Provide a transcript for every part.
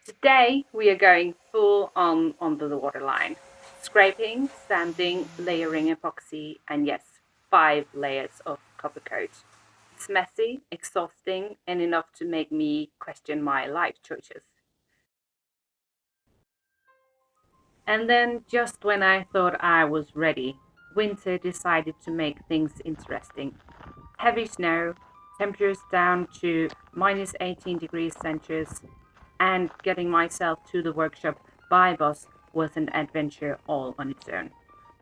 Today we are going full on under the waterline. Scraping, sanding, layering epoxy, and yes, 5 layers of copper coat. It's messy, exhausting, and enough to make me question my life choices. And then, just when I thought I was ready, winter decided to make things interesting. Heavy snow, temperatures down to minus 18 degrees Celsius, and getting myself to the workshop by bus was an adventure all on its own.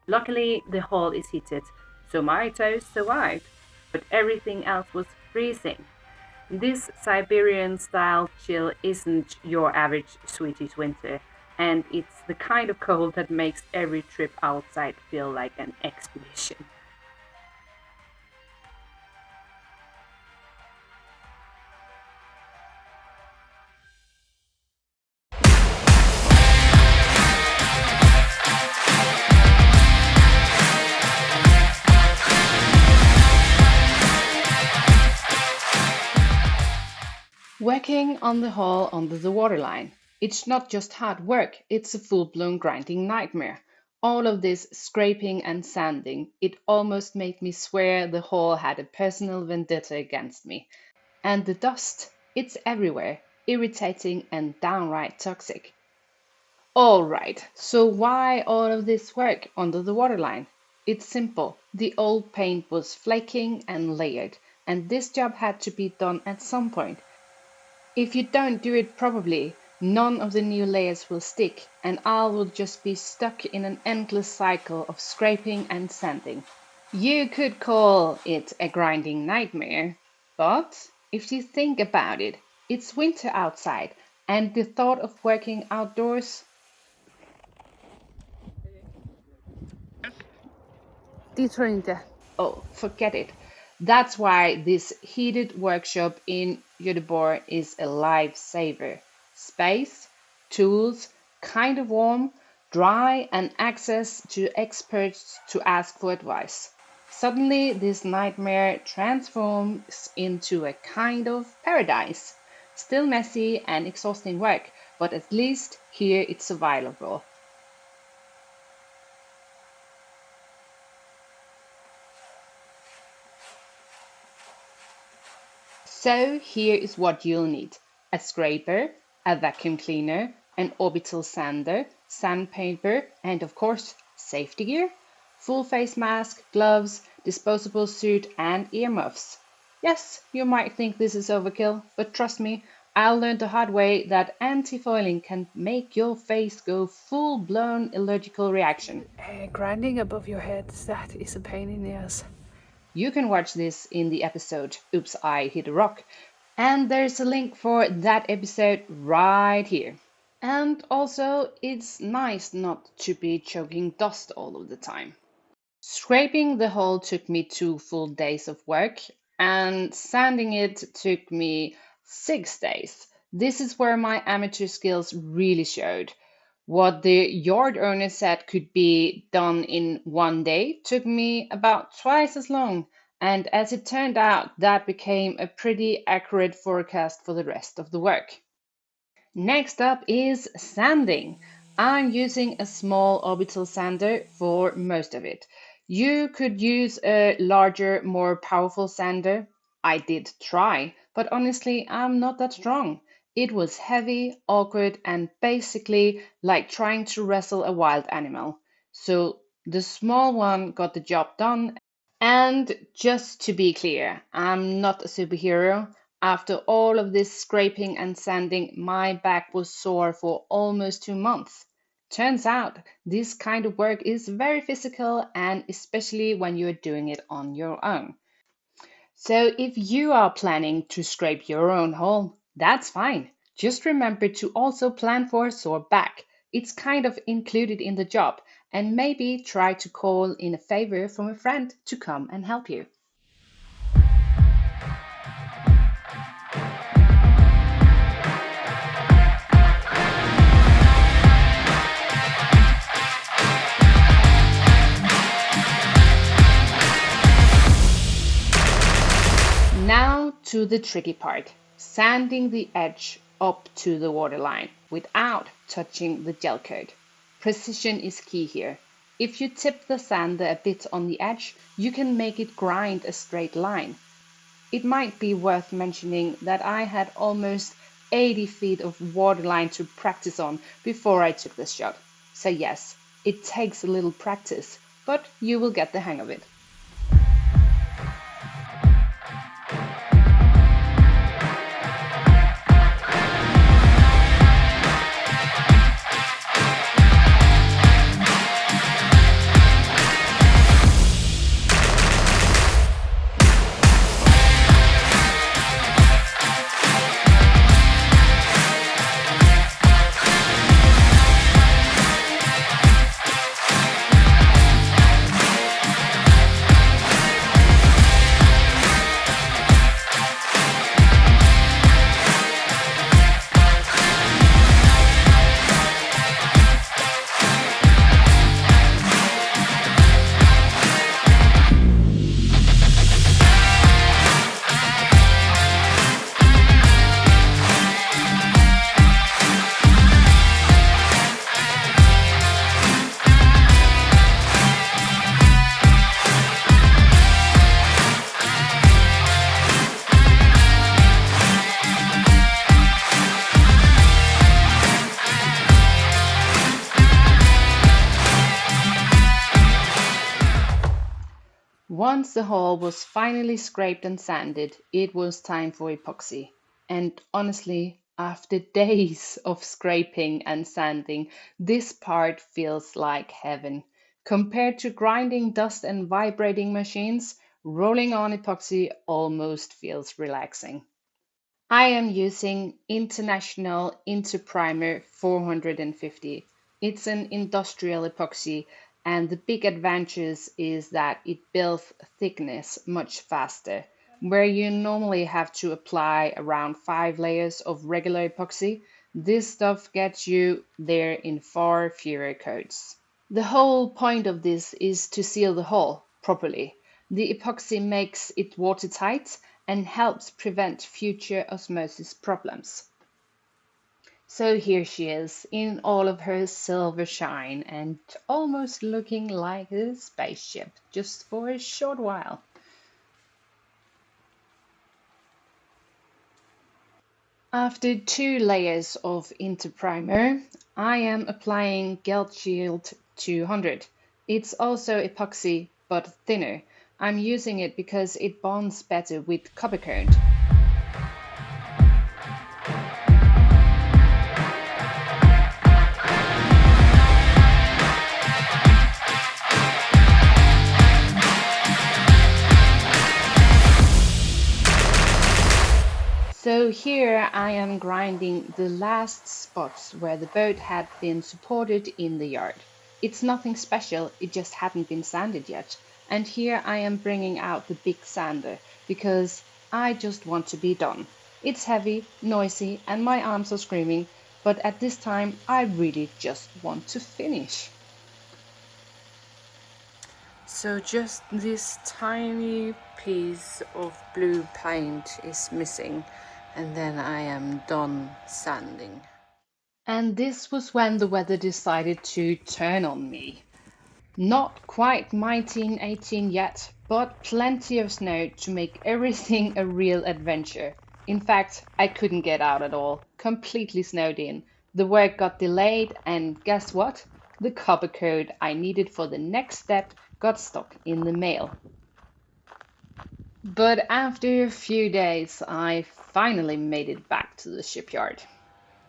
Luckily, the hall is heated, so my toes survived, but everything else was freezing. This Siberian style chill isn't your average Swedish winter, and it's the kind of cold that makes every trip outside feel like an expedition. Working on the hull under the waterline. It's not just hard work, it's a full-blown grinding nightmare. All of this scraping and sanding, it almost made me swear the hull had a personal vendetta against me. And the dust, it's everywhere, irritating and downright toxic. Alright, so why all of this work under the waterline? It's simple. The old paint was flaking and layered, and this job had to be done at some point. If you don't do it properly, none of the new layers will stick, and I will just be stuck in an endless cycle of scraping and sanding. You could call it a grinding nightmare, but if you think about it, it's winter outside, and the thought of working outdoors. Det tror jag inte. Oh, forget it. That's why this heated workshop in Göteborg is a lifesaver. Space, tools, kind of warm, dry, and access to experts to ask for advice. Suddenly, this nightmare transforms into a kind of paradise. Still messy and exhausting work, but at least here it's survivable. So here is what you'll need: a scraper, a vacuum cleaner, an orbital sander, sandpaper, and of course, safety gear, full face mask, gloves, disposable suit, and earmuffs. Yes, you might think this is overkill, but trust me, I learned the hard way that anti-foiling can make your face go full-blown allergical reaction. Grinding above your head, that is a pain in the ass. You can watch this in the episode Oops, I Hit a Rock, and there's a link for that episode right here. And also, it's nice not to be choking dust all of the time. Scraping the hole took me 2 full days of work, and sanding it took me 6 days. This is where my amateur skills really showed. What the yard owner said could be done in one day took me about twice as long, and as it turned out, that became a pretty accurate forecast for the rest of the work. Next up is sanding. I'm using a small orbital sander for most of it. You could use a larger, more powerful sander. I did try, but honestly, I'm not that strong. It was heavy, awkward, and basically like trying to wrestle a wild animal. So the small one got the job done. And just to be clear, I'm not a superhero. After all of this scraping and sanding, my back was sore for almost 2 months. Turns out this kind of work is very physical, and especially when you're doing it on your own. So if you are planning to scrape your own hole, that's fine. Just remember to also plan for a sore back. It's kind of included in the job, and maybe try to call in a favor from a friend to come and help you. Now to the tricky part, sanding the edge up to the waterline without touching the gel coat. Precision is key here. If you tip the sander a bit on the edge, you can make it grind a straight line. It might be worth mentioning that I had almost 80 feet of waterline to practice on before I took this shot. So yes, it takes a little practice, but you will get the hang of it. Once the hull was finally scraped and sanded, it was time for epoxy. And honestly, after days of scraping and sanding, this part feels like heaven. Compared to grinding dust and vibrating machines, rolling on epoxy almost feels relaxing. I am using International Interprimer 450. It's an industrial epoxy, and the big advantage is that it builds thickness much faster. Where you normally have to apply around 5 layers of regular epoxy, this stuff gets you there in far fewer coats. The whole point of this is to seal the hull properly. The epoxy makes it watertight and helps prevent future osmosis problems. So here she is in all of her silver shine and almost looking like a spaceship just for a short while. After 2 layers of Interprimer, I am applying Gelt Shield 200. It's also epoxy but thinner. I'm using it because it bonds better with copper coat. So here I am grinding the last spots where the boat had been supported in the yard. It's nothing special, it just hadn't been sanded yet. And here I am bringing out the big sander because I just want to be done. It's heavy, noisy, and my arms are screaming, but at this time I really just want to finish. So just this tiny piece of blue paint is missing, and then I am done sanding. And this was when the weather decided to turn on me. Not quite 1918 yet, but plenty of snow to make everything a real adventure. In fact, I couldn't get out at all, completely snowed in. The work got delayed, and guess what? The copper code I needed for the next step got stuck in the mail. But after a few days, I finally made it back to the shipyard.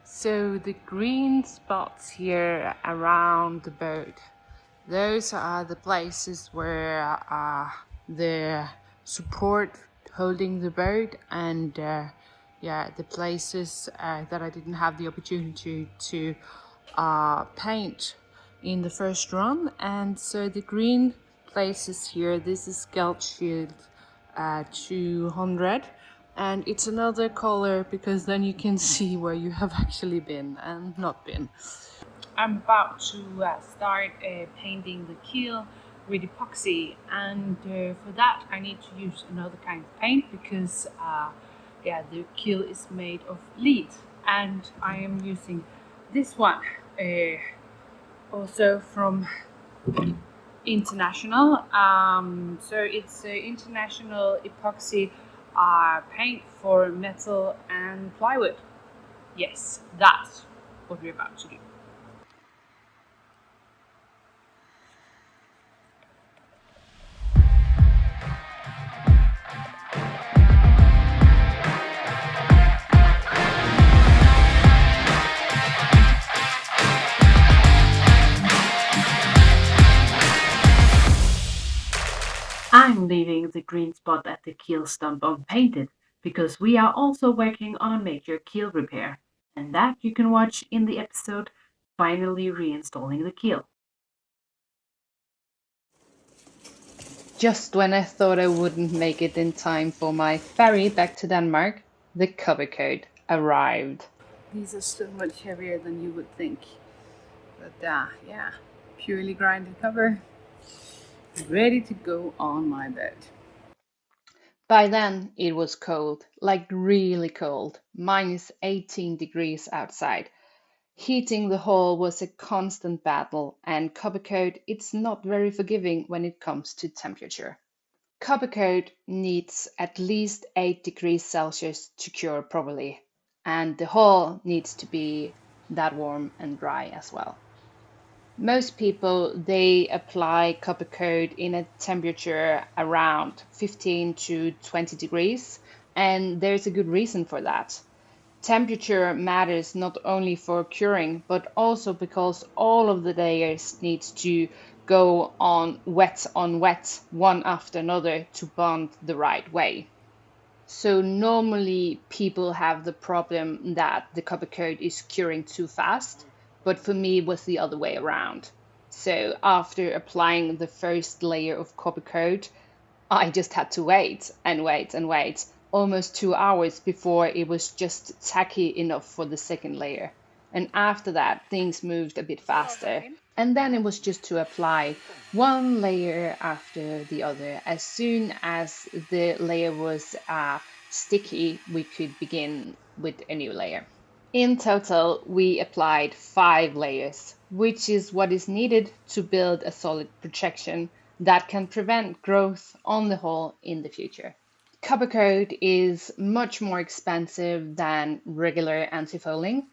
So the green spots here around the boat, those are the places where the support holding the boat, and yeah, the places that I didn't have the opportunity to paint in the first run. And so the green places here, this is Gelt Shield 200, and it's another color because then you can see where you have actually been and not been. I'm about to start painting the keel with epoxy, and for that I need to use another kind of paint because yeah, the keel is made of lead, and I am using this one, also from International. So it's international epoxy paint for metal and plywood. Yes, that's what we're about to do. I'm leaving the green spot at the keel stump unpainted because we are also working on a major keel repair, and that you can watch in the episode Finally Reinstalling the Keel. Just when I thought I wouldn't make it in time for my ferry back to Denmark, the cover code arrived. These are so much heavier than you would think. But yeah, purely grinded cover, ready to go on my boat. By then it was cold, like really cold, minus 18 degrees outside. Heating the hull was a constant battle, and copper coat it's not very forgiving when it comes to temperature. Copper coat needs at least 8 degrees Celsius to cure properly, and the hull needs to be that warm and dry as well. Most people they apply copper coat in a temperature around 15 to 20 degrees, and there's a good reason for that. Temperature matters not only for curing, but also because all of the layers needs to go on wet, one after another to bond the right way. So normally people have the problem that the copper coat is curing too fast, but for me it was the other way around. So after applying the first layer of copper coat, I just had to wait and wait and wait, almost 2 hours before it was just tacky enough for the second layer. And after that, things moved a bit faster. And then it was just to apply one layer after the other. As soon as the layer was sticky, we could begin with a new layer. In total, we applied 5 layers, which is what is needed to build a solid protection that can prevent growth on the hull in the future. Copper coat is much more expensive than regular antifouling,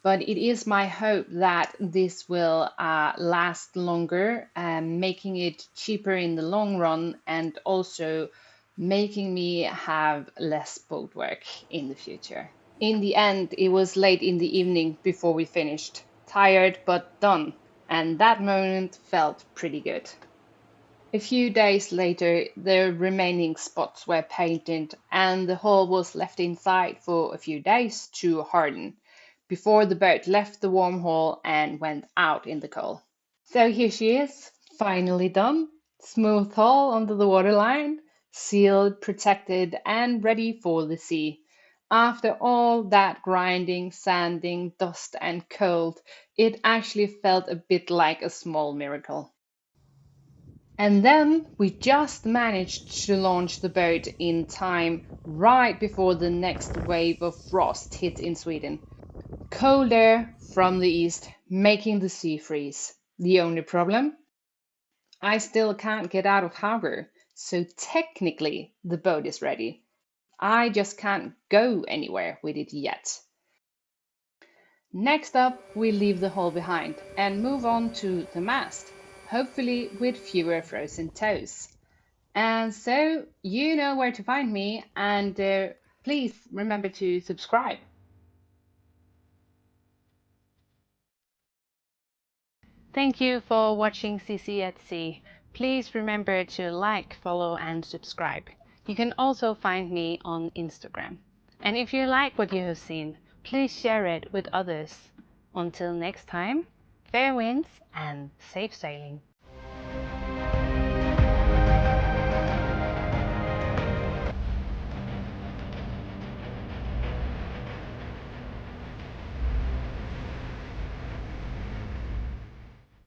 but it is my hope that this will last longer, making it cheaper in the long run and also making me have less boat work in the future. In the end, it was late in the evening before we finished, tired but done, and that moment felt pretty good. A few days later, the remaining spots were painted and the hull was left inside for a few days to harden before the boat left the warm hull and went out in the cold. So here she is, finally done. Smooth hull under the waterline, sealed, protected, and ready for the sea. After all that grinding, sanding, dust, and cold, it actually felt a bit like a small miracle. And then we just managed to launch the boat in time right before the next wave of frost hit in Sweden. Cold air from the east, making the sea freeze. The only problem? I still can't get out of harbor, so technically the boat is ready. I just can't go anywhere with it yet. Next up, we leave the hull behind and move on to the mast, hopefully with fewer frozen toes. And so you know where to find me, and please remember to subscribe. Thank you for watching Sisi at Sea. Please remember to like, follow, and subscribe. You can also find me on Instagram. And if you like what you have seen, please share it with others. Until next time, fair winds and safe sailing.